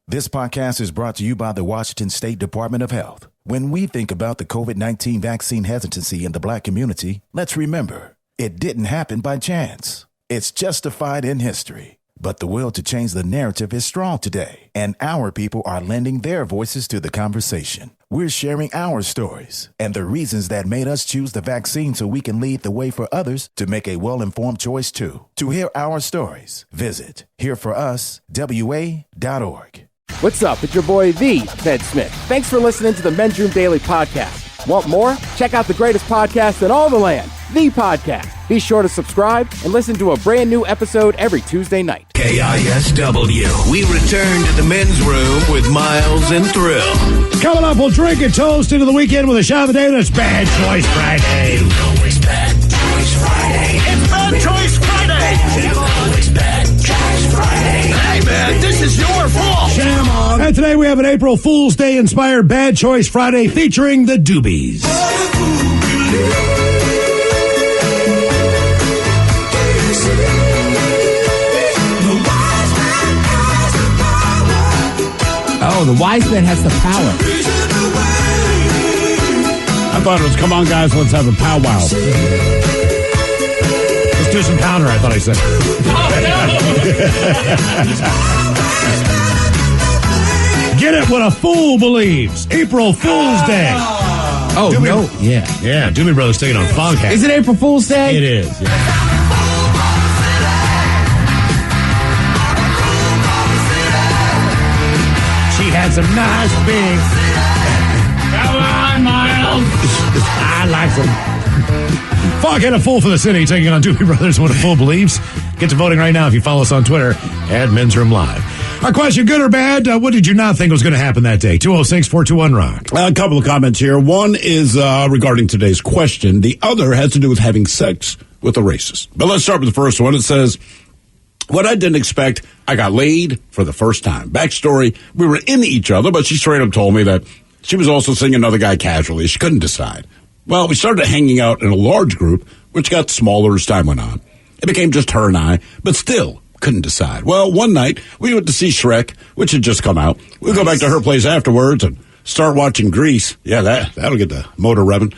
This podcast is brought to you by the Washington State Department of Health. When we think about the COVID-19 vaccine hesitancy in the Black community, let's remember, it didn't happen by chance. It's justified in history. But the will to change the narrative is strong today, and our people are lending their voices to the conversation. We're sharing our stories and the reasons that made us choose the vaccine so we can lead the way for others to make a well-informed choice too. To hear our stories, visit hereforuswa.org. What's up? It's your boy, The Ted Smith. Thanks for listening to the Men's Room Daily Podcast. Want more? Check out the greatest podcast in all the land, The Podcast. Be sure to subscribe and listen to a brand new episode every Tuesday night. KISW. We return to the men's room with Miles and Thrill. Coming up, we'll drink and toast into the weekend with a shot of the day. That's Bad Choice Friday. You know it's Bad Choice Friday. It's Bad Choice Friday. You know it's Bad Choice Friday. Hey, man, this is your fault. Sham on. And today we have an April Fool's Day inspired Bad Choice Friday featuring the Doobies. Oh, the wise man has the power. I thought it was, come on, guys, let's have a powwow. Let's do some powder, I thought I said. Get it what a fool believes. April Fool's Day. Oh, Doobie, no. Yeah. Yeah, Doobie Brothers taking on Foghat. Is it April Fool's Day? It is, yeah. She had some nice big. Come on, Miles. I like them. Foghat, a fool for the city, taking on Doobie Brothers, what a fool believes. Get to voting right now if you follow us on Twitter at Men's Room Live. Our question, good or bad, what did you not think was going to happen that day? 206-421-ROCK. A couple of comments here. One is regarding today's question. The other has to do with having sex with a racist. But let's start with the first one. It says, what I didn't expect, I got laid for the first time. Backstory, we were into each other, but she straight up told me that she was also seeing another guy casually. She couldn't decide. Well, we started hanging out in a large group, which got smaller as time went on. It became just her and I, but still couldn't decide. Well, one night, we went to see Shrek, which had just come out. We go back to her place afterwards and start watching Grease. Yeah, that'll get the motor revving.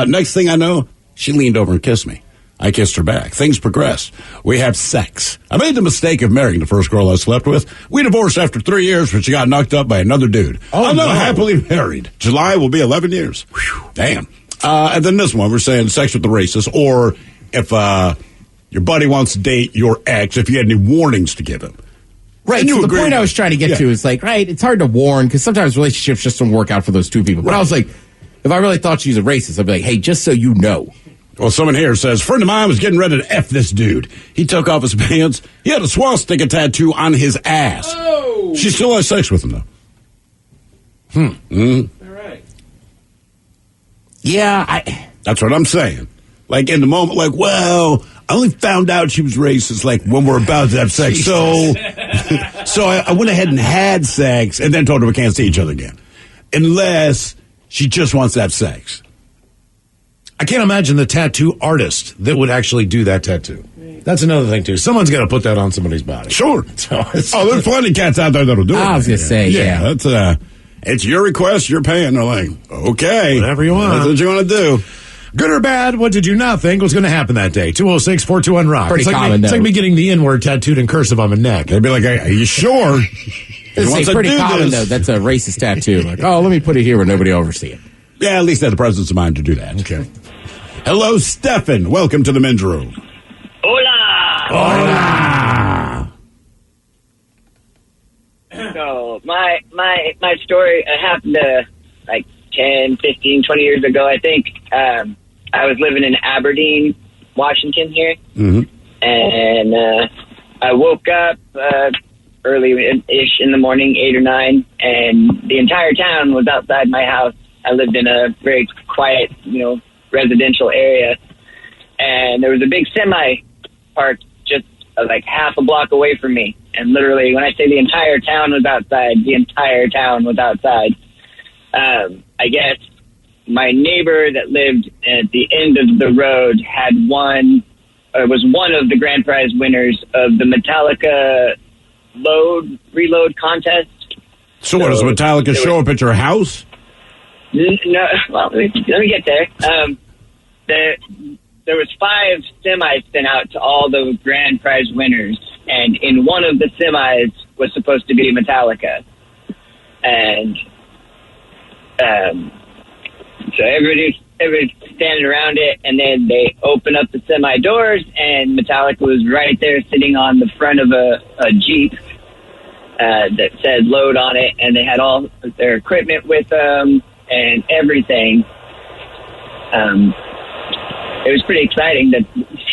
Next thing I know, she leaned over and kissed me. I kissed her back. Things progressed. We have sex. I made the mistake of marrying the first girl I slept with. We divorced after 3 years, but she got knocked up by another dude. I'm now happily married. July will be 11 years. Whew, damn. And then this one, we're saying sex with the racist, or if your buddy wants to date your ex, if you had any warnings to give him. Right, so the point I was trying to get to is like, right, it's hard to warn, because sometimes relationships just don't work out for those two people. But I was like, if I really thought she's a racist, I'd be like, hey, just so you know. Well, someone here says, friend of mine was getting ready to F this dude. He took off his pants. He had a swastika tattoo on his ass. Oh. She still has sex with him, though. All right. Yeah, That's what I'm saying. Like, in the moment, like, well, I only found out she was racist, like, when we're about to have sex. So I went ahead and had sex and then told her we can't see each other again. Unless she just wants to have sex. I can't imagine the tattoo artist that would actually do that tattoo. That's another thing, too. Someone's got to put that on somebody's body. Sure. So there's plenty of cats out there that'll do it. I was going to say, yeah. That's, it's your request, you're paying. They're like, okay. Whatever you want. That's what you want to do. Good or bad, what did you not think was going to happen that day? 206-421-ROCK. Pretty common, It's like me getting the N-word tattooed in cursive on my neck. They'd be like, are you sure? It's pretty common, though. That's a racist tattoo. Like, oh, let me put it here where nobody will ever see it. Yeah, at least they have the presence of mind to do that. Okay. Hello, Stefan. Welcome to the men's room. Hola! Hola! So, my story happened like 10, 15, 20 years ago, I think. I was living in Aberdeen, Washington here. Mm-hmm. And I woke up early-ish in the morning, 8 or 9, and the entire town was outside my house. I lived in a very quiet, residential area. And there was a big semi parked just like half a block away from me. And literally, when I say the entire town was outside, the entire town was outside. I guess my neighbor that lived at the end of the road was one of the grand prize winners of the Metallica reload contest So what, does Metallica show up at your house? No, well, let me get there. There was 5 semis sent out to all the grand prize winners, and in one of the semis was supposed to be Metallica. And so everybody's standing around it, and then they open up the semi doors, and Metallica was right there sitting on the front of a Jeep that said load on it, and they had all their equipment with them and everything. It was pretty exciting that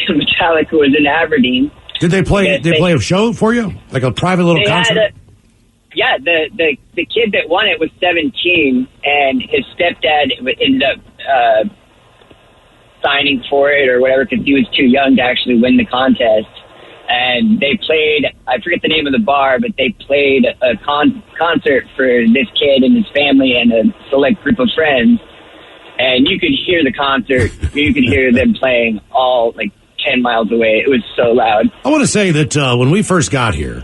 Metallica was in Aberdeen. Did they play a show for you? Like a private little concert? The kid that won it was 17, and his stepdad ended up signing for it or whatever because he was too young to actually win the contest. And they played, I forget the name of the bar, but they played a concert for this kid and his family and a select group of friends. And you could hear the concert. You could hear them playing all like 10 miles away. It was so loud. I want to say that when we first got here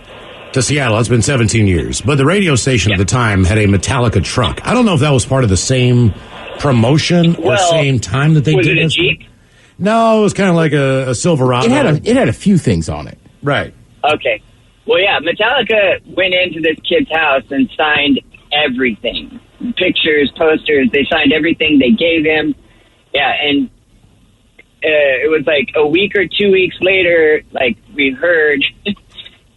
to Seattle, it's been 17 years, but the radio station at the time had a Metallica truck. I don't know if that was part of the same promotion or same time that they did it. Was it a Jeep? No, it was kind of like a Silverado. It had a few things on it. Right. Okay. Well, yeah, Metallica went into this kid's house and signed everything. Pictures, posters, they signed everything they gave him. Yeah, and it was like a week or 2 weeks later, like we heard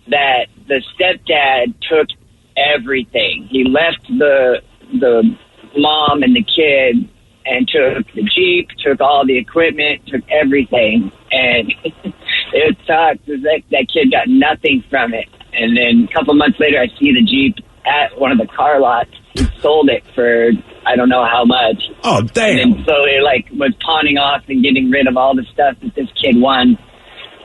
that the stepdad took everything. He left the mom and the kid and took the Jeep, took all the equipment, took everything. And it sucked. It was like that kid got nothing from it. And then a couple months later, I see the Jeep at one of the car lots. He sold it for I don't know how much. Oh, damn. And then slowly, was pawning off and getting rid of all the stuff that this kid won.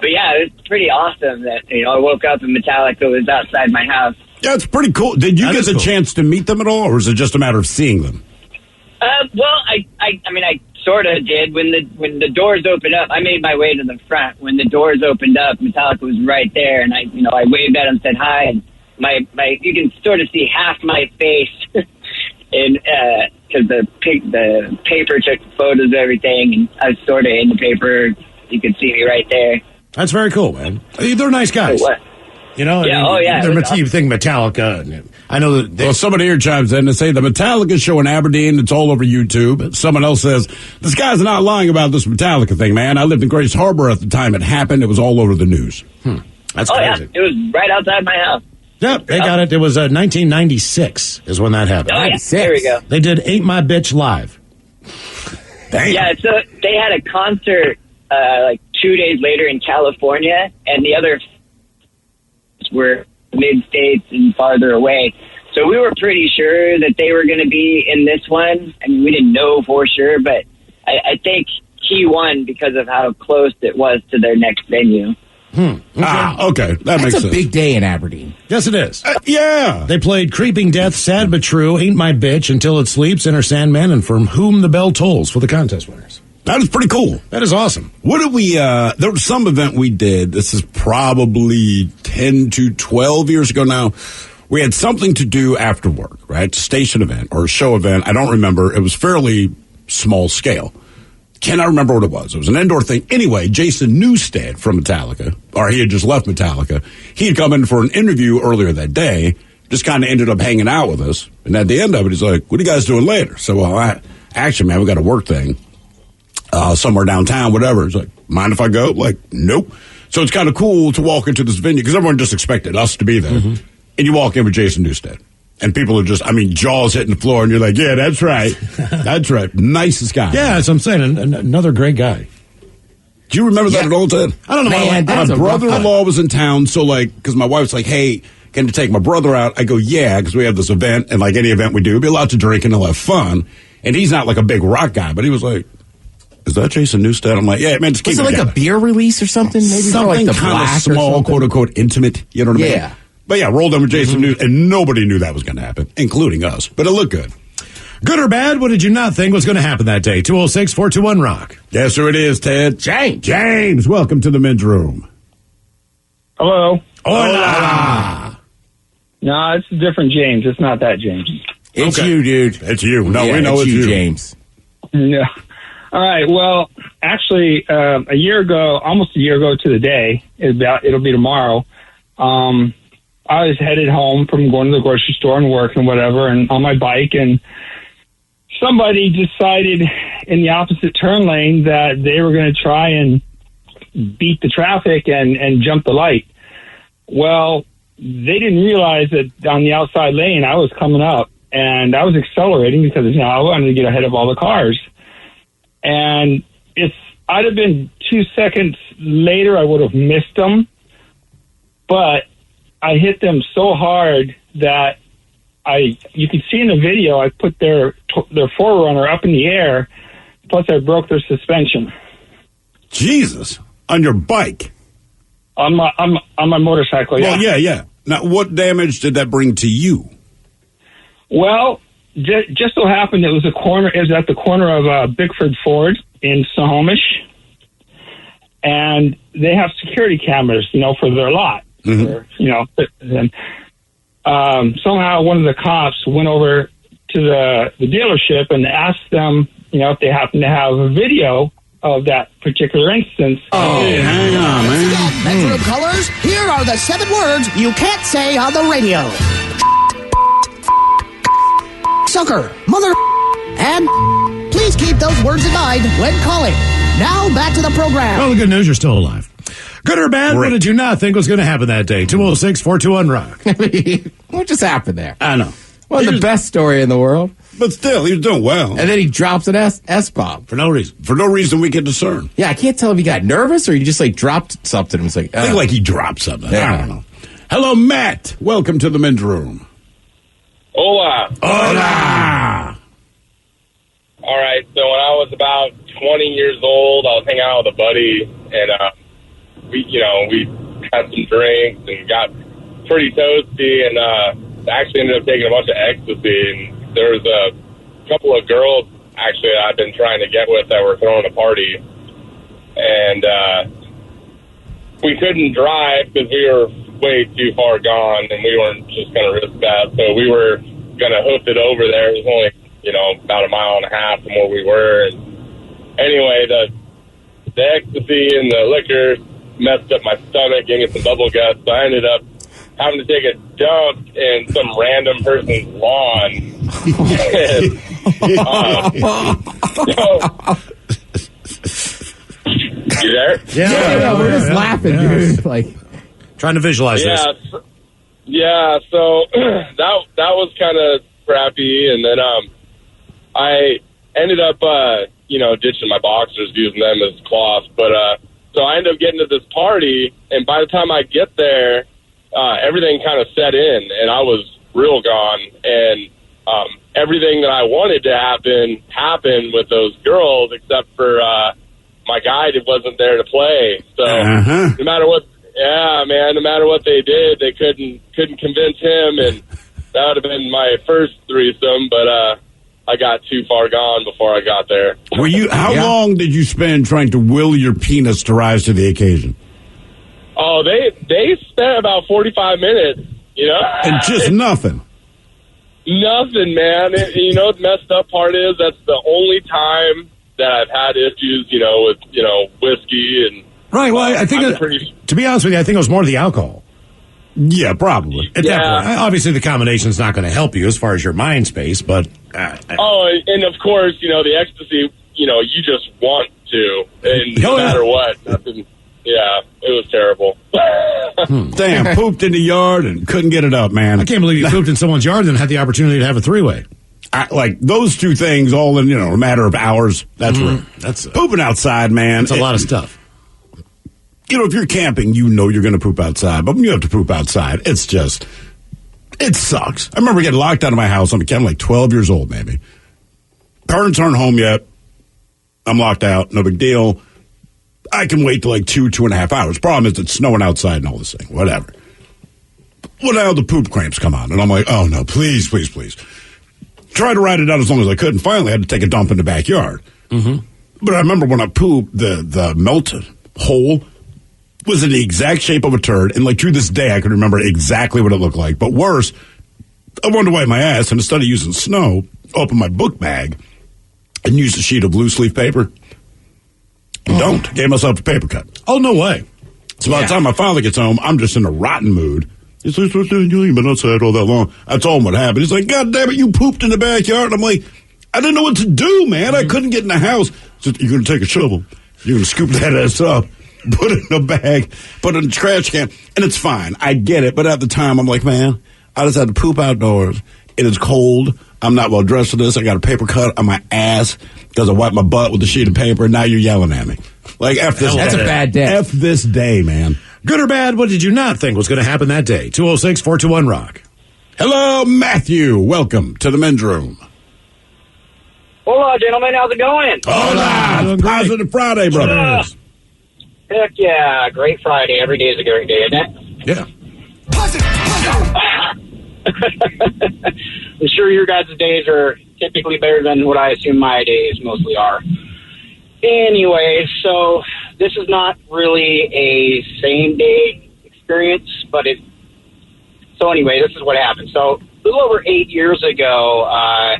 But yeah, it was pretty awesome that, I woke up and Metallica was outside my house. Yeah, it's pretty cool. Did you get the chance to meet them at all, or is it just a matter of seeing them? Well, I sort of did. When the doors opened up, I made my way to the front. When the doors opened up, Metallica was right there, and I waved at him, said hi, and my you can sort of see half my face, and because the paper took photos of everything, and I was sort of in the paper. You could see me right there. That's very cool, man. They're nice guys. What? Yeah, you think Metallica. And I know that. Well, somebody here chimes in and say the Metallica show in Aberdeen. It's all over YouTube. Someone else says this guy's not lying about this Metallica thing, man. I lived in Grace Harbor at the time it happened. It was all over the news. That's crazy. Yeah, it was right outside my house. Yep, they got it. It was 1996 is when that happened. Oh, yeah. There we go. They did Ain't My Bitch live. Damn. Yeah, so they had a concert 2 days later in California, and the other were mid-states and farther away. So we were pretty sure that they were going to be in this one. I mean, we didn't know for sure, but I think he won because of how close it was to their next venue. Okay. That makes sense. That's a big day in Aberdeen. Yes, it is. Yeah. They played Creeping Death, Sad But True, Ain't My Bitch, Until It Sleeps, Enter Sandman, and From Whom the Bell Tolls for the contest winners. That is pretty cool. That is awesome. What did we, there was some event we did. This is probably 10 to 12 years ago now. We had something to do after work, right? Station event or a show event. I don't remember. It was fairly small scale. Cannot remember what it was. It was an indoor thing. Anyway, Jason Newsted from Metallica, or he had just left Metallica. He had come in for an interview earlier that day, just kind of ended up hanging out with us. And at the end of it, he's like, what are you guys doing later? So, actually, man, we got a work thing somewhere downtown, whatever. It's like, mind if I go? Like, nope. So it's kind of cool to walk into this venue because everyone just expected us to be there. Mm-hmm. And you walk in with Jason Newsted. And people are just, jaws hitting the floor, and you're like, yeah, that's right. That's right. Nicest guy. Yeah, that's what I'm saying. Another great guy. Do you remember that at all, Ted? I don't know. Man, my brother-in-law was in town, so, because my wife's like, hey, can you take my brother out? I go, yeah, because we have this event, and like any event we do, it'll be a lot to drink and a lot of fun. And he's not like a big rock guy, but he was like, is that Jason Newsted? I'm like, yeah, man, just keep it together. Was it like a beer release or something? Maybe something kind of small, quote-unquote, intimate, you know what I mean? Yeah. But yeah, rolled in with Jason Newsted, and nobody knew that was going to happen, including us. But it looked good. Good or bad, what did you not think was going to happen that day? 206-421-ROCK. Yes, sir, it is, Ted. James, welcome to the men's room. Hello. Hola. No, it's a different James. It's not that James. It's you, dude. It's you. No, Yeah, we know it's you. James. Yeah. All right. Well, actually, almost a year ago to the day, it'll be tomorrow. I was headed home from going to the grocery store and work and whatever, and on my bike, and somebody decided in the opposite turn lane that they were going to try and beat the traffic and jump the light. Well, they didn't realize that on the outside lane I was coming up, and I was accelerating because I wanted to get ahead of all the cars. And I'd have been 2 seconds later, I would have missed them, but I hit them so hard that you could see in the video, I put their forerunner up in the air, plus I broke their suspension. Jesus. On your bike? On my motorcycle, yeah. Well, yeah. Now, what damage did that bring to you? Well, just so happened it was at the corner of Bickford Ford in Snohomish, and they have security cameras, for their lot. Mm-hmm. And somehow one of the cops went over to the dealership and asked them, if they happen to have a video of that particular instance. Oh, hang on, man. Metro Colors, here are the 7 words you can't say on the radio. Sucker, mother, and please keep those words in mind when calling. Now back to the program. Well, the good news, you're still alive. Good or bad, what did you not think was going to happen that day? 206-421-ROCK. What just happened there? I know. Well, the best story in the world. But still, he was doing well. And then he drops an S-bomb. For no reason. For no reason we can discern. Yeah, I can't tell if he got nervous or he just, dropped something. It was like, I think like he dropped something. Yeah. I don't know. Hello, Matt. Welcome to the men's room. Hola. Hola. All right, so when I was about 20 years old, I was hanging out with a buddy, and we had some drinks and got pretty toasty, and actually ended up taking a bunch of ecstasy. And there was a couple of girls actually I've been trying to get with that were throwing a party, and we couldn't drive because we were way too far gone, and we weren't just going to risk that. So we were going to hoof it over there. It was only about 1.5 miles from where we were. And anyway, the ecstasy and the liquor messed up my stomach, gave me some bubble guts. So I ended up having to take a dump in some random person's lawn. You there? Yeah, we're just laughing, dude. Trying to visualize this. Yeah, so that was kind of crappy, and then I ended up, ditching my boxers, using them as cloths. But so I ended up getting to this party, and by the time I get there, everything kind of set in, and I was real gone. And everything that I wanted to happen happened with those girls, except for my guy that wasn't there to play. So no matter what. Yeah, man, no matter what they did, they couldn't convince him, and that would have been my first threesome, but I got too far gone before I got there. How long did you spend trying to will your penis to rise to the occasion? Oh, they spent about 45 minutes, And just nothing. Nothing, man. The messed up part is that's the only time that I've had issues, with, whiskey and... Right, well, I think, to be honest with you, I think it was more the alcohol. Yeah, probably. At that point. Obviously, the combination's not going to help you as far as your mind space, but... and of course, the ecstasy, you just want to, and no matter what, nothing... Yeah, it was terrible. Damn, pooped in the yard and couldn't get it up, man. I can't believe you pooped in someone's yard and had the opportunity to have a three-way. Those two things all in, a matter of hours. That's right. That's pooping outside, man. It's a lot of stuff. If you're camping, you're going to poop outside. But when you have to poop outside, it sucks. I remember getting locked out of my house on account of 12 years old, maybe. Parents aren't home yet. I'm locked out. No big deal. I can wait till 2.5 hours. Problem is it's snowing outside and all this thing. Whatever. Well, now the poop cramps come on. And I'm like, oh, no, please, please, please. Tried to ride it out as long as I could. And finally, I had to take a dump in the backyard. Mm-hmm. But I remember when I pooped, the melted hole was in the exact shape of a turd, and like to this day, I can remember exactly what it looked like. But worse, I wanted to wipe my ass, and instead of using snow, open my book bag and use a sheet of loose leaf paper. Gave myself a paper cut. Oh, no way. So by the time my father gets home, I'm just in a rotten mood. He's like, you ain't been outside all that long. I told him what happened. He's like, God damn it, you pooped in the backyard. And I'm like, I didn't know what to do, man. I couldn't get in the house. So you're going to take a shovel. You're going to scoop that ass up, put it in a bag, put it in the trash can, and it's fine. I get it. But at the time, I'm like, man, I just had to poop outdoors. It is cold. I'm not well dressed for this. I got a paper cut on my ass because I wiped my butt with a sheet of paper, and now you're yelling at me. Like, F this That's day. a bad day. F this day, man. Good or bad, what did you not think was going to happen that day? 206-421-ROCK. Hello, Matthew. Welcome to the men's room. Hola, gentlemen. How's it going? Hola. Positive Friday, brothers. Heck yeah. Great Friday. Every day is a great day, isn't it? Yeah. I'm sure your guys' days are typically better than what I assume my days mostly are. Anyway, so this is not really a same-day experience, but so anyway, this is what happened. So a little over 8 years ago, I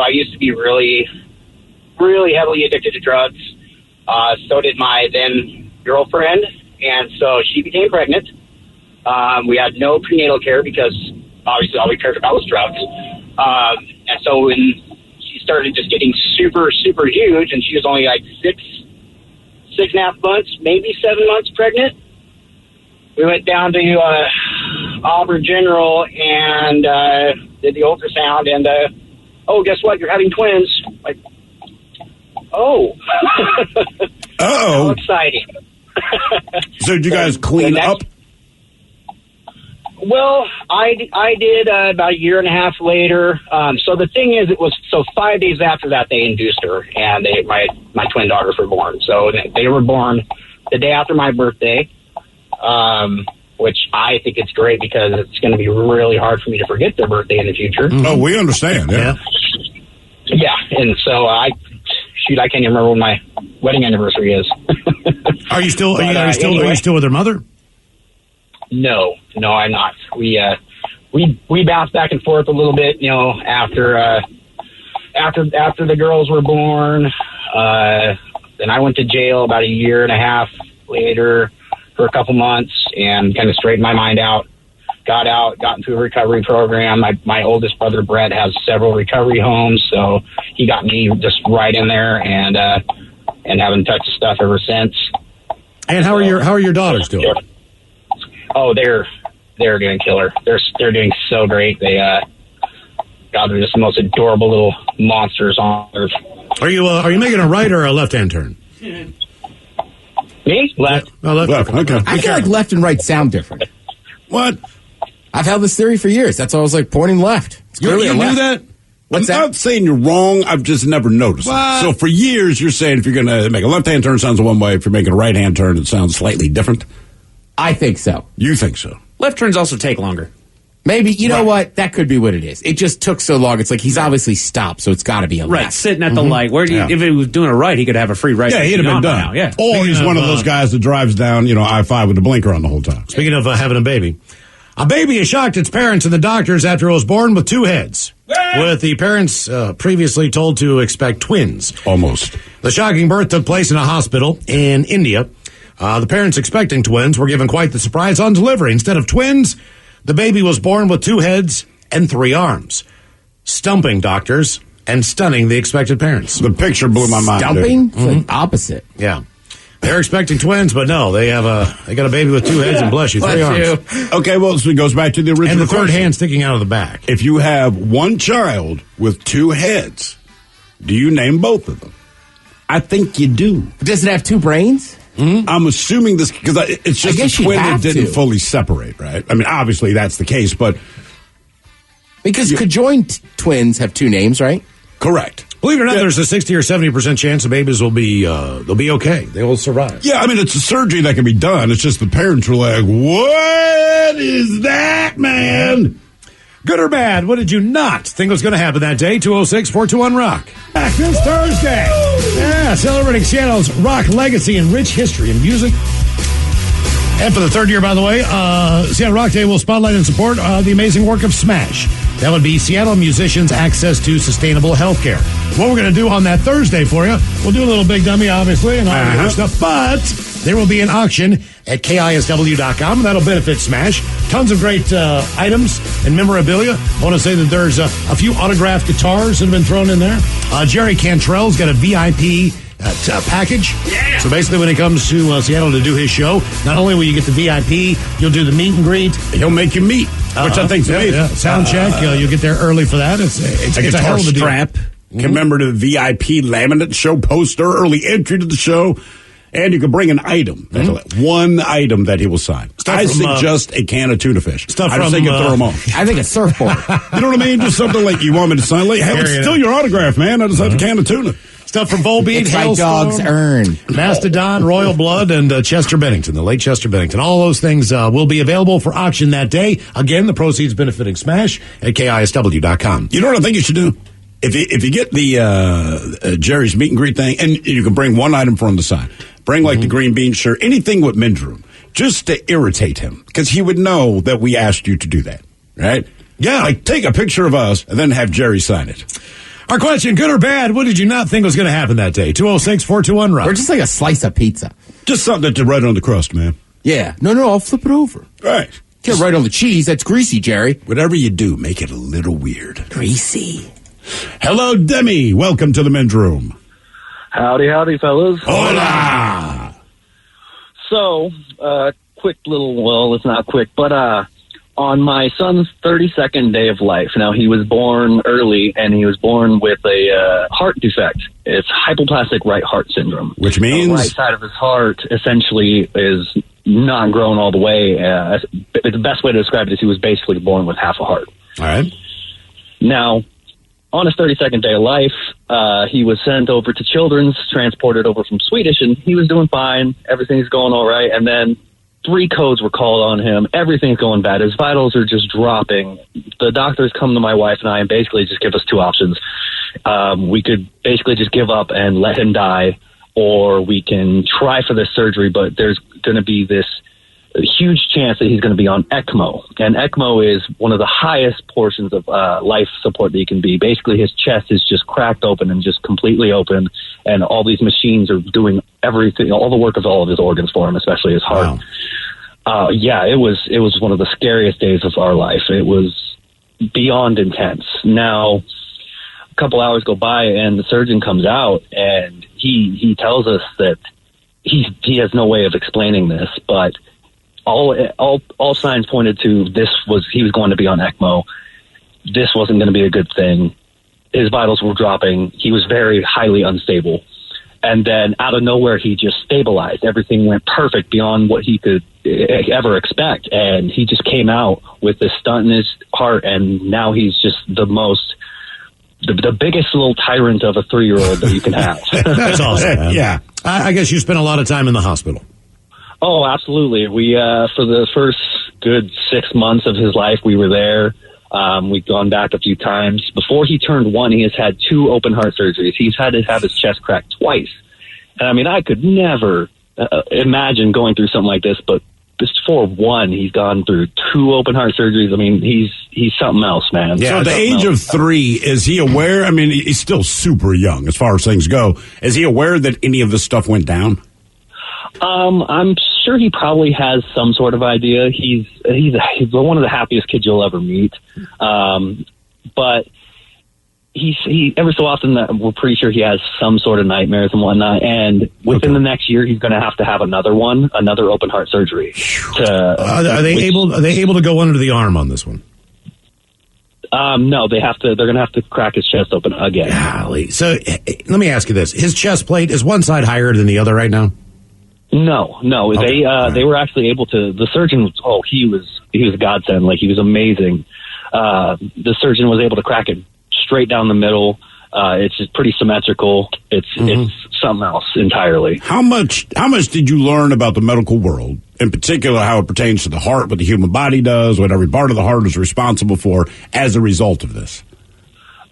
used to be really, really heavily addicted to drugs. So did my then girlfriend, and so she became pregnant. We had no prenatal care because obviously all we cared about was drugs. And so when she started just getting super, super huge, and she was only like 6.5 months, maybe 7 months pregnant, we went down to Auburn General and did the ultrasound, and guess what? You're having twins. Like, oh. Uh-oh. How exciting. So did you guys clean up? Well, I did about a year and a half later. So the thing is, 5 days after that, they induced her, and my twin daughters were born. So they were born the day after my birthday, which I think it's great because it's going to be really hard for me to forget their birthday in the future. Oh, we understand. Yeah. Yeah, and so I can't even remember when my wedding anniversary is. Are you still with her mother? No, I'm not. We bounced back and forth a little bit, after the girls were born. Then I went to jail about a year and a half later for a couple months and kind of straightened my mind out. Got out, got into a recovery program. My oldest brother, Brett, has several recovery homes, so he got me just right in there and haven't touched stuff ever since. And how are your daughters doing? Oh, they're doing killer. They're doing so great. They're just the most adorable little monsters on earth. Are you making a right or a left-hand turn? Me? Left. Oh, left. Okay. I feel like left and right sound different. What? I've held this theory for years. That's why I was like pointing left. It's You clearly a knew left. that? What's I'm that? not saying you're wrong. I've just never noticed it. So for years, you're saying if you're going to make a left-hand turn, it sounds one way. If you're making a right-hand turn, it sounds slightly different. I think so. You think so? Left turns also take longer. Maybe, you know what? That could be what it is. It just took so long. It's like he's obviously stopped, so it's got to be a left. Right, sitting at the light. Where do you, if it was doing a right, he could have a free right. Yeah, he'd have been done. Now. Yeah. Or he's one of those guys that drives down, I-5 with the blinker on the whole time. Speaking of having a baby has shocked its parents and the doctors after it was born with two heads. With the parents previously told to expect twins. Almost. The shocking birth took place in a hospital in India. The parents expecting twins were given quite the surprise on delivery. Instead of twins, the baby was born with two heads and three arms, stumping doctors and stunning the expected parents. The picture blew my mind. Stumping? It's like opposite. Yeah. They're expecting twins, but no, they got a baby with two heads and bless you, three arms. Okay, well, so it goes back to the original And the third question. hand sticking out of the back. If you have one child with two heads, do you name both of them? I think you do. Does it have two brains? Mm-hmm. I'm assuming this because it's just a twin that didn't fully separate, right? I mean, obviously that's the case, but because conjoined twins have two names, right? Correct. Believe it or not, there's a 60 or 70% chance the babies will be they'll be okay. They will survive. Yeah, I mean it's a surgery that can be done. It's just the parents were like, "What is that, man?" Good or bad? What did you not think was going to happen that day? 206-421-ROCK. Back this Thursday. Yeah, celebrating Seattle's rock legacy and rich history in music. And for the third year, by the way, Seattle Rock Day will spotlight and support the amazing work of Smash. That would be Seattle musicians' access to sustainable health care. What we're going to do on that Thursday for you, we'll do a little big dummy, obviously, and all that other stuff, but there will be an auction at KISW.com, and that'll benefit Smash. Tons of great items and memorabilia. I want to say that there's a few autographed guitars that have been thrown in there. Jerry Cantrell's got a VIP package. Yeah. So basically when he comes to Seattle to do his show, not only will you get the VIP, you'll do the meet and greet. He'll make you meet, which I think's amazing. Yeah. Sound check. You'll get there early for that. It's a hell guitar of a strap. Remember the VIP laminate show poster, early entry to the show. And you can bring an item, one item that he will sign. I suggest a can of tuna fish. I just think you throw them on. I think a surfboard. You know what I mean? Just something like you want me to sign. Like, hey, it's still your autograph, man. I just have a can of tuna. Stuff from Volbeat, it's my dog's earn. Mastodon, Royal Blood, and Chester Bennington, the late Chester Bennington. All those things will be available for auction that day. Again, the proceeds benefiting Smash at KISW.com. You know what I think you should do? If you get the Jerry's meet and greet thing, and you can bring one item for him to sign. Bring like the green bean shirt, anything with men's room, just to irritate him, because he would know that we asked you to do that, right? Yeah, like take a picture of us and then have Jerry sign it. Our question, good or bad, what did you not think was going to happen that day? 206-421-ROCK. Or just like a slice of pizza. Just something to write on the crust, man. Yeah. No, I'll flip it over. Right. Get right on the cheese. That's greasy, Jerry. Whatever you do, make it a little weird. Greasy. Hello, Demi. Welcome to the men's room. Howdy, fellas. Hola! So, quick little, well, it's not quick, but on my son's 32nd day of life, now he was born early, and he was born with a heart defect. It's hypoplastic right heart syndrome. Which means? The right side of his heart essentially is not grown all the way. The best way to describe it is he was basically born with half a heart. All right. Now, on his 32nd day of life, he was sent over to Children's, transported over from Swedish, and he was doing fine. Everything's going all right. And then 3 codes were called on him. Everything's going bad. His vitals are just dropping. The doctors come to my wife and I and basically just give us 2 options. We could basically just give up and let him die, or we can try for this surgery, but there's going to be this huge chance that he's going to be on ECMO. And ECMO is one of the highest portions of life support that he can be. Basically, his chest is just cracked open and just completely open, and all these machines are doing everything, all the work of all of his organs for him, especially his heart. Wow. It was one of the scariest days of our life. It was beyond intense. Now, a couple hours go by, and the surgeon comes out, and he tells us that he has no way of explaining this, but all signs pointed to he was going to be on ECMO. This wasn't going to be a good thing. His vitals were dropping. He was very highly unstable. And then out of nowhere, he just stabilized. Everything went perfect beyond what he could ever expect. And he just came out with this stunt in his heart. And now he's just the biggest little tyrant of a 3-year-old that you can have. That's awesome, man. Yeah. I guess you spent a lot of time in the hospital. Oh, absolutely. We, for the first good 6 months of his life, we were there. We've gone back a few times. Before he turned 1, he has had 2 open heart surgeries. He's had to have his chest cracked twice. And I mean, I could never imagine going through something like this, but just for 1, he's gone through 2 open heart surgeries. I mean, he's something else, man. Yeah, so at the age of 3, is he aware? I mean, he's still super young as far as things go. Is he aware that any of this stuff went down? I'm sure he probably has some sort of idea. He's one of the happiest kids you'll ever meet. But he every so often we're pretty sure he has some sort of nightmares and whatnot. And within the next year, he's going to have another open heart surgery. Are they able to go under the arm on this one? No, they're going to have to crack his chest open again. Golly. So let me ask you this: his chest plate, is one side higher than the other right now? No. Okay. They were actually able to. The surgeon, he was a godsend. Like, he was amazing. The surgeon was able to crack it straight down the middle. It's just pretty symmetrical. It's something else entirely. How much did you learn about the medical world, in particular how it pertains to the heart, what the human body does, what every part of the heart is responsible for, as a result of this?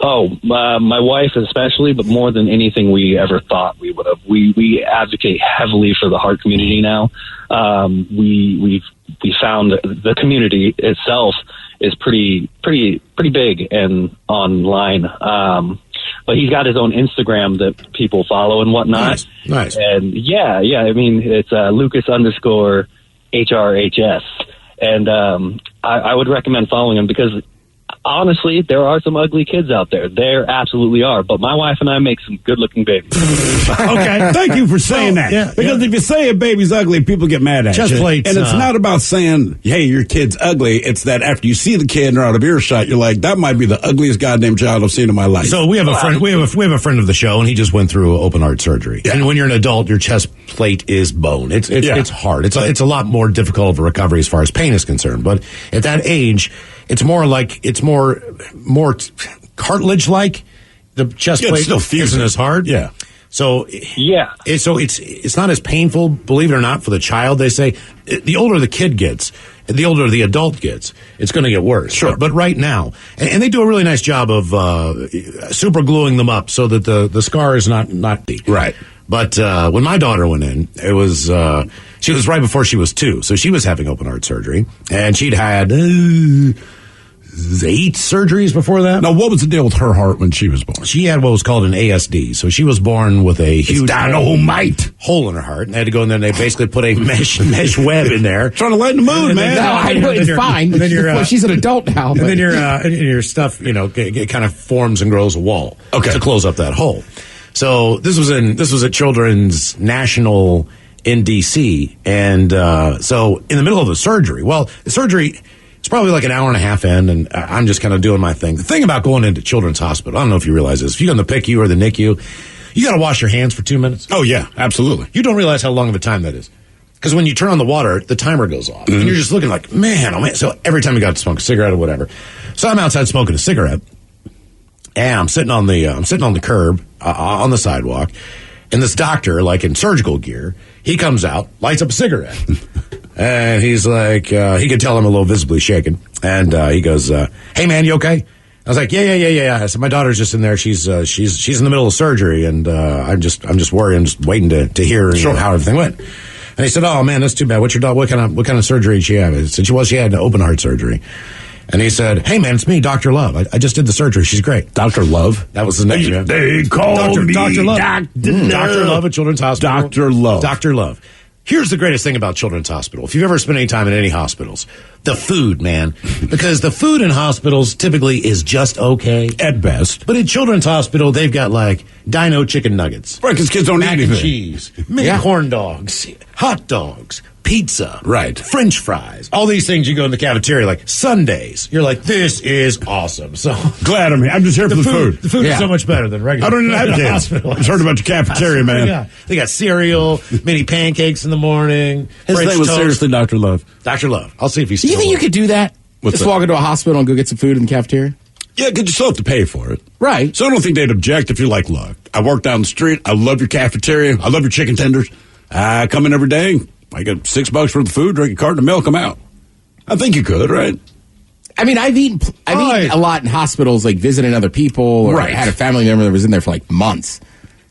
My wife especially, but more than anything we ever thought we would have. We advocate heavily for the heart community now. We found the community itself is pretty big and online. But he's got his own Instagram that people follow and whatnot. Nice. And yeah. I mean, it's Lucas_HRHS. And I would recommend following him because honestly, there are some ugly kids out there. There absolutely are. But my wife and I make some good-looking babies. Okay, thank you for saying that. Yeah, because if you say a baby's ugly, people get mad at Chest you. plates, and it's not about saying, hey, your kid's ugly. It's that after you see the kid and are out of earshot, you're like, that might be the ugliest goddamn child I've seen in my life. So we have a friend. We have a friend of the show, and he just went through open heart surgery. Yeah. And when you're an adult, your chest plate is bone. It's hard. It's a lot more difficult of a recovery as far as pain is concerned. But at that age, it's more cartilage like. The chest plate still isn't as hard. Yeah. So it's not as painful, believe it or not, for the child. They say the older the kid gets, the older the adult gets, it's going to get worse. Sure. But right now, and they do a really nice job of super gluing them up so that the scar is not deep. Right. But when my daughter went in, it was she was right before she was 2, so she was having open heart surgery, and she'd had 8 surgeries before that. Now, what was the deal with her heart when she was born? She had what was called an ASD. So she was born with a huge hole in her heart. And they had to go in there and they basically put a mesh web in there. Trying to lighten the mood, man. No, I know it's fine. Well, she's an adult now. And then your stuff, it kind of forms and grows a wall to close up that hole. So this was at Children's National in D.C. And so in the middle of the surgery, the surgery, it's probably like an hour and a half in, and I'm just kind of doing my thing. The thing about going into Children's Hospital, I don't know if you realize this, if you go in the PICU or the NICU, you got to wash your hands for 2 minutes. Oh, yeah, absolutely. You don't realize how long of a time that is. Because when you turn on the water, the timer goes off. And you're just looking like, man, oh man. So every time you got to smoke a cigarette or whatever. So I'm outside smoking a cigarette, and I'm sitting on the curb on the sidewalk, and this doctor, like in surgical gear, he comes out, lights up a cigarette. And he's like, he could tell I'm a little visibly shaken. And he goes, hey, man, you okay? I was like, yeah. I said, my daughter's just in there. She's in the middle of surgery, and I'm just worried. I'm just waiting to hear how everything went. And he said, oh, man, that's too bad. What's your daughter? What kind of surgery did she have? I said, she had an open heart surgery. And he said, hey, man, it's me, Dr. Love. I just did the surgery. She's great. Dr. Love? That was his name. They call me Dr. Love. Dr. Love at Children's Hospital. Dr. Love. Dr. Love. Here's the greatest thing about Children's Hospital. If you've ever spent any time in any hospitals, the food, man. Because the food in hospitals typically is just okay. At best. But at Children's Hospital, they've got like dino chicken nuggets. Right, because kids don't eat anything. Mac and cheese, mini corn dogs, hot dogs, pizza. Right. French fries. All these things you go in the cafeteria, like Sundays. You're like, this is awesome. So glad I'm here. I'm just here for the food. The food is so much better than regular. I don't even have kids. I just heard about your cafeteria, man. They got cereal, mini pancakes in the morning. His name was seriously Dr. Love. Dr. Love. I'll see if he's still. Do you think you could do that? Just walk into a hospital and go get some food in the cafeteria? Yeah, because you still have to pay for it. Right. So I don't think they'd object if you're like, look, I work down the street. I love your cafeteria. I love your chicken tenders. I come in every day. I get $6 worth of food, drink a carton of milk, I'm out. I think you could, right? I mean, I've eaten a lot in hospitals, like visiting other people, or I had a family member that was in there for like months.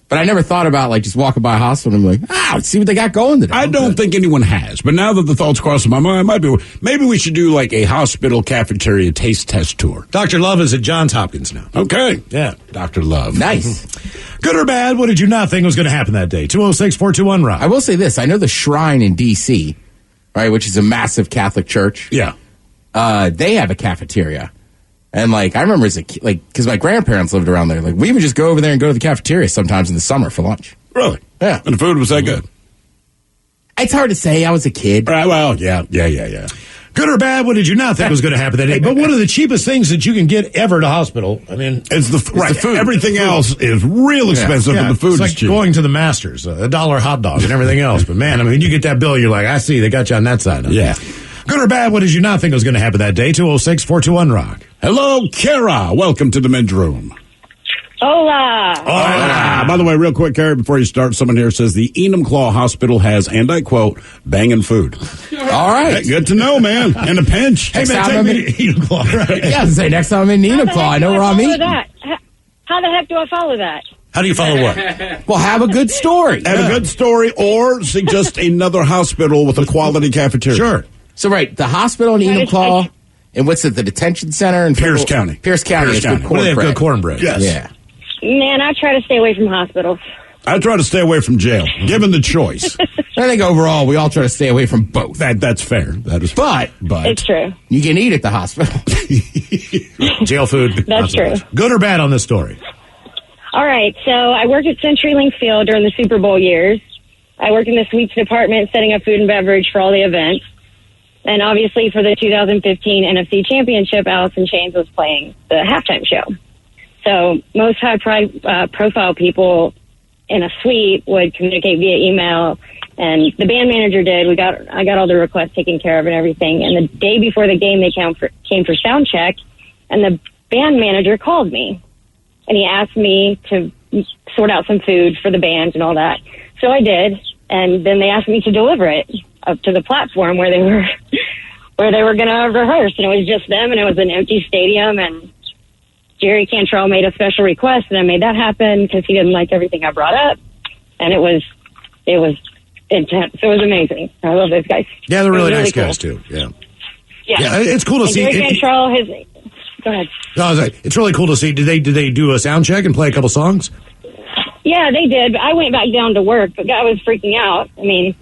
But I never thought about like just walking by a hospital and be like, let's see what they got going today. I don't think anyone has, but now that the thought's crossing my mind, maybe we should do like a hospital cafeteria taste test tour. Dr. Love is at Johns Hopkins now. Okay. Yeah. Dr. Love. Nice. Good or bad, what did you not think was going to happen that day? 206-421-ROCK. I will say this. I know the Shrine in D.C., right, which is a massive Catholic church. Yeah. They have a cafeteria. And, like, I remember as a kid, like, because my grandparents lived around there. Like, we would just go over there and go to the cafeteria sometimes in the summer for lunch. Really? Yeah. And the food was that good? It's hard to say. I was a kid. Right, well, yeah. Good or bad, what did you not think was going to happen that day? But one of the cheapest things that you can get ever at a hospital, I mean... It's the food. Everything else is real expensive, but the food is like cheap. Going to the Masters, $1 hot dog and everything else. But, man, I mean, you get that bill, you're like, I see, they got you on that side. Yeah. Good or bad, what did you not think was going to happen that day? 206-421-ROCK. Hello, Kara. Welcome to the men's room. Hola. Hola. By the way, real quick, Kara, before you start, someone here says the Enumclaw Hospital has, and I quote, banging food. All right. Hey, good to know, man. In a pinch. Hey, man, take me to Enumclaw. Right. Yeah, say next time I'm in Enumclaw, I know where I'm eating. How the heck do I follow that? How do you follow what? Well, have a good story. Have a good story, or suggest another hospital with a quality cafeteria. Sure. So, right, the hospital in Enumclaw, and what's it, the detention center in Pierce County. Pierce County. Pierce County. Well, they have good cornbread. Yes. Yeah. Man, I try to stay away from hospitals. I try to stay away from jail, given the choice. I think overall we all try to stay away from both. That's fair. That is, but It's true. you can eat at the hospital. Jail food. That's true. Good or bad on this story? All right, so I worked at CenturyLink Field during the Super Bowl years. I worked in the suites department setting up food and beverage for all the events. And obviously for the 2015 NFC Championship, Alice in Chains was playing the halftime show. So most high-profile people in a suite would communicate via email, and the band manager did. I got all the requests taken care of and everything. And the day before the game, they came for sound check, and the band manager called me, and he asked me to sort out some food for the band and all that. So I did, and then they asked me to deliver it up to the platform where they were going to rehearse, and it was just them, and it was an empty stadium, and Jerry Cantrell made a special request, and I made that happen because he didn't like everything I brought up, and it was intense. It was amazing. I love those guys. Yeah, they're really nice cool. guys too. Yeah. Yeah, it's cool to and see. Jerry Cantrell has. Go ahead. No, I was like, it's really cool to see. Did they do a sound check and play a couple songs? Yeah, they did. But I went back down to work, but I was freaking out. I mean,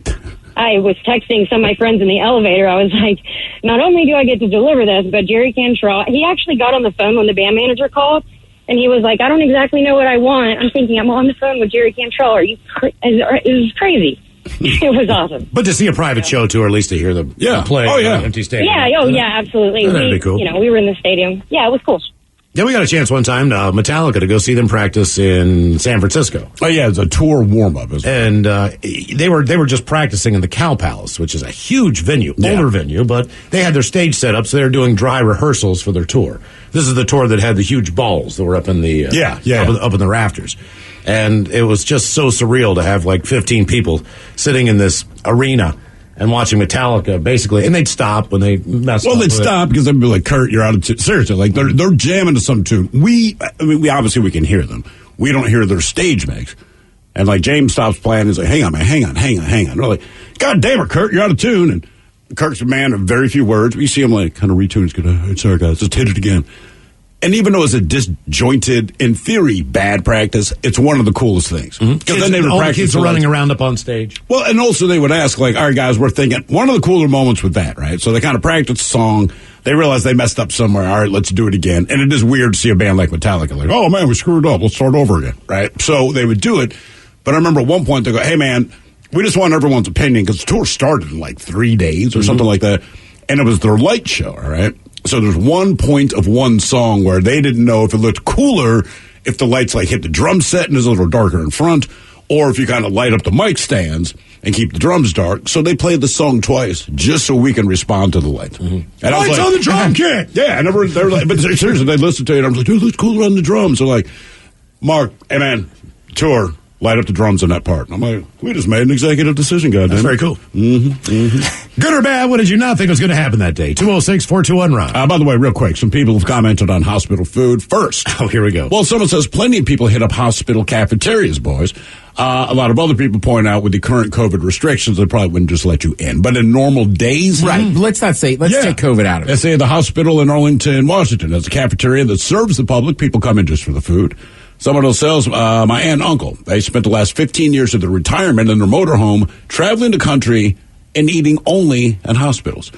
I was texting some of my friends in the elevator. I was like, not only do I get to deliver this, but Jerry Cantrell, he actually got on the phone when the band manager called, and he was like, I don't exactly know what I want. I'm thinking, I'm on the phone with Jerry Cantrell. It was crazy. It was awesome. But to see a private show, too, or at least to hear them play an empty stadium. Yeah, absolutely. That'd be cool. We were in the stadium. Yeah, it was cool. Yeah, we got a chance one time, Metallica, to go see them practice in San Francisco. Oh yeah, it's a tour warm-up. And they were just practicing in the Cow Palace, which is a huge venue, older venue, but they had their stage set up, so they were doing dry rehearsals for their tour. This is the tour that had the huge balls that were up in the up in the rafters. And it was just so surreal to have like 15 people sitting in this arena and watching Metallica, basically, and they'd stop when they messed up. Well, they'd stop because they'd be like, Kurt, you're out of tune. Seriously, like they're jamming to some tune. We obviously we can hear them. We don't hear their stage mix. And like James stops playing, he's like, hang on, man, hang on. We're like, God damn it, Kurt, you're out of tune. And Kurt's a man of very few words. We see him like kind of retune. He's going, sorry guys, just hit it again. And even though it's a disjointed, in theory, bad practice, it's one of the coolest things. Because then they would practice. Kids are running around up on stage. Well, and also they would ask, like, all right, guys, we're thinking, one of the cooler moments with that, right? So they kind of practice the song. They realize they messed up somewhere. All right, let's do it again. And it is weird to see a band like Metallica, like, oh, man, we screwed up. Let's start over again, right? So they would do it. But I remember at one point they go, hey, man, we just want everyone's opinion because the tour started in like 3 days or something like that. And it was their light show, all right? So there's one point of one song where they didn't know if it looked cooler if the lights like hit the drum set and is a little darker in front, or if you kind of light up the mic stands and keep the drums dark. So they played the song twice just so we can respond to the lights. And I was Lights like, on the drum kit! Yeah, they're like, but seriously, they listened to it. I was like, dude, it looks cooler on the drums. They're like, Mark, hey man, tour. Light up the drums in that part. And I'm like, we just made an executive decision, goddamn. That's very cool. Good or bad, what did you not think was going to happen that day? 206-421-RON. By the way, real quick, some people have commented on hospital food first. Oh, here we go. Well, someone says plenty of people hit up hospital cafeterias, boys. A lot of other people point out with the current COVID restrictions, they probably wouldn't just let you in. But in normal days... Right. Let's take COVID out of it. Let's say the hospital in Arlington, Washington has a cafeteria that serves the public. People come in just for the food. Someone else says, my aunt and uncle, they spent the last 15 years of their retirement in their motorhome traveling the country and eating only in hospitals.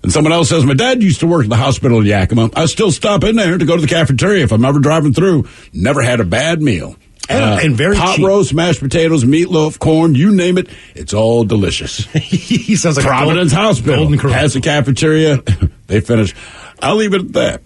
And someone else says, my dad used to work at the hospital in Yakima. I still stop in there to go to the cafeteria if I'm ever driving through. Never had a bad meal. And very pot cheap. roast, mashed potatoes, meatloaf, corn, you name it. It's all delicious. He sounds like Providence Hospital has a cafeteria. They finish. I'll leave it at that.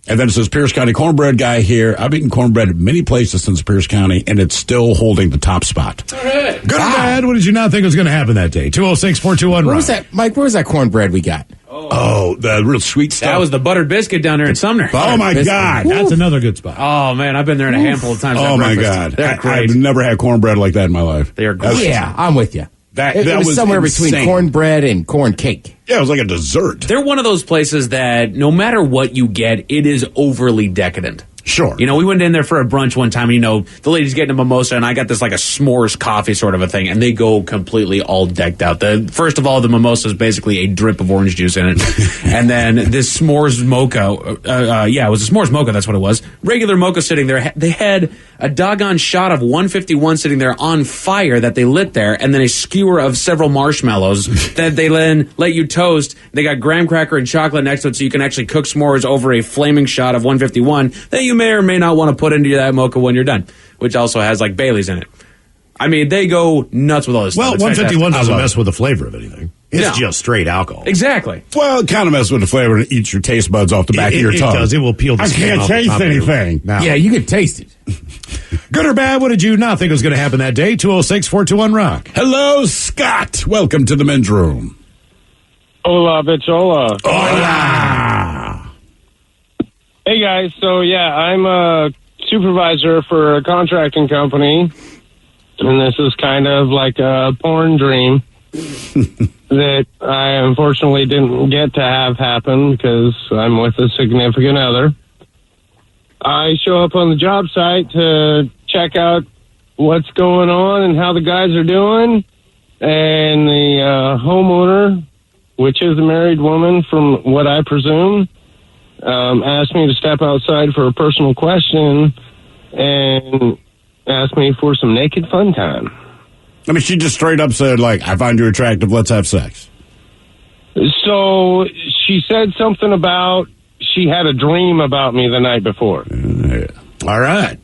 And then it says Pierce County cornbread guy here. I've eaten cornbread at many places since Pierce County, and it's still holding the top spot. Good or bad, what did you not think was going to happen that day? 206-421-RON. Where was that, Mike? Where was that cornbread we got? Oh, the real sweet stuff. That was the buttered biscuit down there in Sumner. Oh, my God. That's another good spot. Oh, man, I've been there in a handful of times. Oh, my God. They're great. I've never had cornbread like that in my life. They are great. Yeah, I'm with you. It was somewhere insane. between cornbread and corn cake. Yeah, it was like a dessert. They're one of those places that no matter what you get, it is overly decadent. Sure. You know, we went in there for a brunch one time, and, you know, the lady's getting a mimosa, and I got this like a s'mores coffee sort of a thing, and they go completely all decked out. First of all, the mimosa is basically a drip of orange juice in it. And then this s'mores mocha, it was a s'mores mocha, that's what it was. Regular mocha sitting there. They had a doggone shot of 151 sitting there on fire that they lit there, and then a skewer of several marshmallows that they then let you toast. They got graham cracker and chocolate next to it, so you can actually cook s'mores over a flaming shot of 151 that you may or may not want to put into that mocha when you're done, which also has like Bailey's in it. I mean, they go nuts with all this well, stuff. 151 doesn't mess with the flavor of anything. It's just straight alcohol. Exactly. Well, it kind of messes with the flavor and eats your taste buds off the back of your tongue. It does. It will peel the I skin can't off the taste top of your- anything. Now. Yeah, you could taste it. Good or bad, what did you not think was going to happen that day? 206-421-ROCK. Hello, Scott. Welcome to the men's room. Hola, bitch, hola. Hola. Hey, guys. So, yeah, I'm a supervisor for a contracting company, and this is kind of like a porn dream that I unfortunately didn't get to have happen because I'm with a significant other. I show up on the job site to check out what's going on and how the guys are doing, and the homeowner, which is a married woman from what I presume, asked me to step outside for a personal question and asked me for some naked fun time. I mean, she just straight up said, like, I find you attractive, let's have sex. So she said something about she had a dream about me the night before. All right.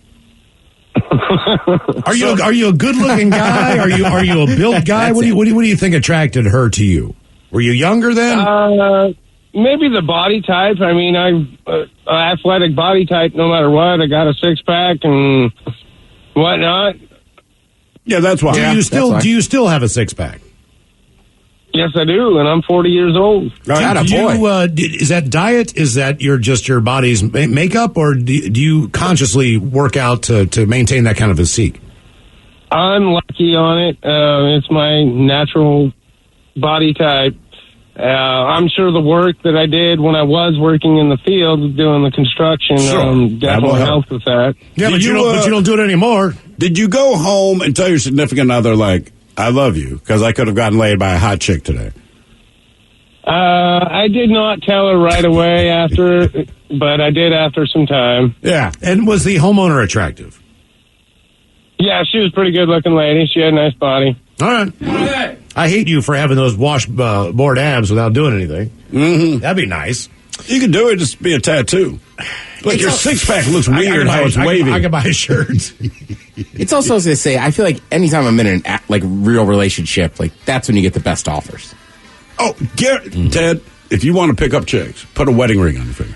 Are you a good looking guy? Are you a built guy? What do you think attracted her to you? Were you younger then? Maybe the body type. I mean, I'm an athletic body type no matter what. I got a six pack and whatnot. Yeah, that's why. Do you still have a six pack? Yes, I do, and I'm 40 years old. Is that diet? Is that your body's makeup, or do you consciously work out to maintain that kind of physique? I'm lucky on it. It's my natural body type. I'm sure the work that I did when I was working in the field doing the construction definitely helped with that. Yeah, but you don't do it anymore. Did you go home and tell your significant other, like, I love you, because I could have gotten laid by a hot chick today? I did not tell her right away after, but I did after some time. Yeah. And was the homeowner attractive? Yeah, she was a pretty good looking lady. She had a nice body. All right. I hate you for having those washboard abs without doing anything. Mm-hmm. That'd be nice. You could do it, just be a tattoo. Like your six-pack looks weird how it's waving. I can buy a shirt. It's also, as I say, I feel like anytime I'm in an real relationship, like that's when you get the best offers. Oh, Ted, if you want to pick up chicks, put a wedding ring on your finger.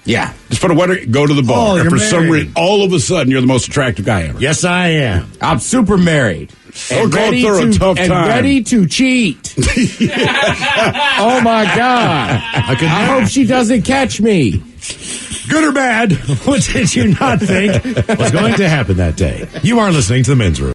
Yeah. Just put a wedding, go to the bar. Oh, and you're for some married. reason, all of a sudden, you're the most attractive guy ever. Yes, I am. I'm super married. And ready to cheat. Oh, my God. I hope she doesn't catch me. Good or bad, what did you not think was going to happen that day? You are listening to The Men's Room.